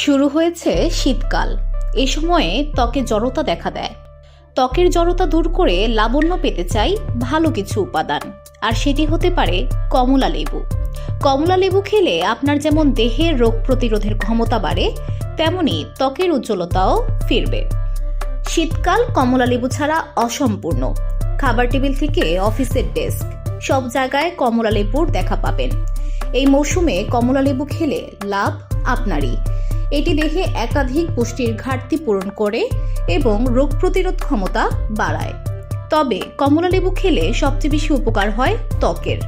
শুরু হয়েছে শীতকাল। এ সময়ে ত্বকে জড়তা দেখা দেয়। ত্বকের জড়তা দূর করে লাবণ্য পেতে চাই ভালো কিছু উপাদান, আর সেটি হতে পারে কমলা লেবু। কমলা লেবু খেলে আপনার যেমন দেহের রোগ প্রতিরোধের ক্ষমতা বাড়ে, তেমনি ত্বকের উজ্জ্বলতাও ফিরবে। শীতকাল কমলা লেবু ছাড়া অসম্পূর্ণ। খাবার টেবিল থেকে অফিসের ডেস্ক, সব জায়গায় কমলা লেবুর দেখা পাবেন। এই মৌসুমে কমলা লেবু খেলে লাভ আপনারই। এটি দেহে একাধিক পুষ্টির ঘাটতি পূরণ করে এবং রোগ প্রতিরোধ ক্ষমতা বাড়ায়। তবে কমলা লেবু খেলে সবচেয়ে বেশি উপকার হয় ত্বকের।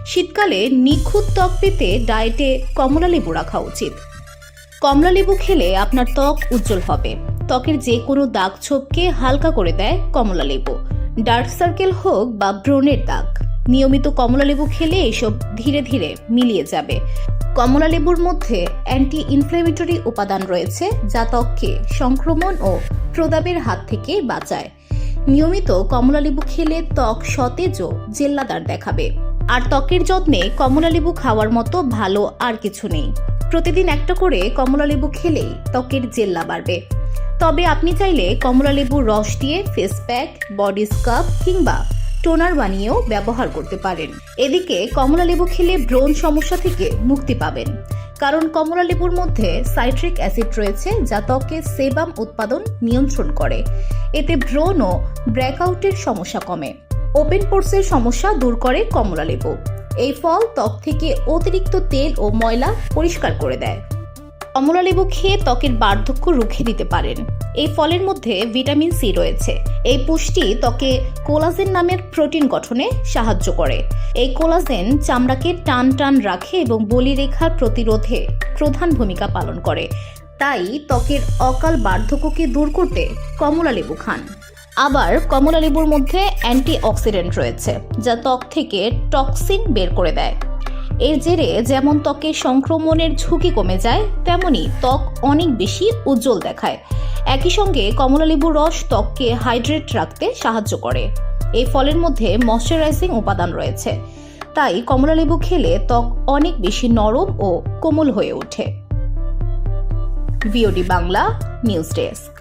শীতকালে নিখুঁত ত্বক পেতে ডায়েটে কমলা লেবু রাখা উচিত। কমলা লেবু খেলে আপনার ত্বক উজ্জ্বল হবে। ত্বকের যে কোনো দাগ ছোপকে হালকা করে দেয় কমলা লেবু। ডার্ক সার্কেল হোক বা ব্রণের দাগ, নিয়মিত কমলা লেবু খেলে এসব ধীরে ধীরে মিলিয়ে যাবে। কমলা লেবুর মধ্যে অ্যান্টি ইনফ্ল্যামেটরি উপাদান রয়েছে, যা ত্বককে সংক্রমণ ও প্রদাবের হাত থেকে বাঁচায়। নিয়মিত কমলা লেবু খেলে ত্বক সতেজ ও জেল্লাদার দেখাবে। আর ত্বকের যত্নে কমলা লেবু খাওয়ার মতো ভালো আর কিছু নেই। প্রতিদিন একটা করে কমলা লেবু খেলেই ত্বকের জেল্লা বাড়বে। তবে আপনি চাইলে কমলা লেবুর রস দিয়ে ফেস প্যাক, বডি স্ক্রাব কিংবা টোনার বানিয়েও ব্যবহার করতে পারেন। এদিকে কমলা লেবু খেলে ব্রণ সমস্যা থেকে মুক্তি পাবেন, কারণ কমলা লেবুর মধ্যে সাইট্রিক অ্যাসিড রয়েছে, যা ত্বকে সেবাম উৎপাদন নিয়ন্ত্রণ করে। এতে ব্রণ ও ব্রেকআউটের সমস্যা কমে। ওপেন পোরসের সমস্যা দূর করে কমলা লেবু। এই ফল ত্বক থেকে অতিরিক্ত তেল ও ময়লা পরিষ্কার করে দেয়। কমলা লেবু খেয়ে ত্বকের বার্ধক্য রুখে দিতে পারেন। এই ফলের মধ্যে ভিটামিন সি রয়েছে। এই পুষ্টি ত্বকে কোলাজেন নামের প্রোটিন গঠনে সাহায্য করে। এই কোলাজেন চামড়াকে টান টান রাখে এবং বলিরেখার প্রতিরোধে প্রধান ভূমিকা পালন করে। তাই ত্বকের অকাল বার্ধক্যকে দূর করতে কমলা লেবু খান। আবার কমলা লেবুর মধ্যে অ্যান্টি অক্সিডেন্ট রয়েছে, যা ত্বক থেকে টক্সিন বের করে দেয়। এর জেরে যেমন ত্বকে সংক্রমণের ঝুঁকি কমে যায়, তেমনি ত্বক অনেক বেশি উজ্জ্বল দেখায়। একই সঙ্গে কমলা লেবুর রস ত্বককে হাইড্রেট রাখতে সাহায্য করে। এই ফলের মধ্যে ময়শ্চারাইজিং উপাদান রয়েছে, তাই কমলা লেবু খেলে ত্বক অনেক বেশি নরম ও কোমল হয়ে ওঠে। VOD Bangla news desk.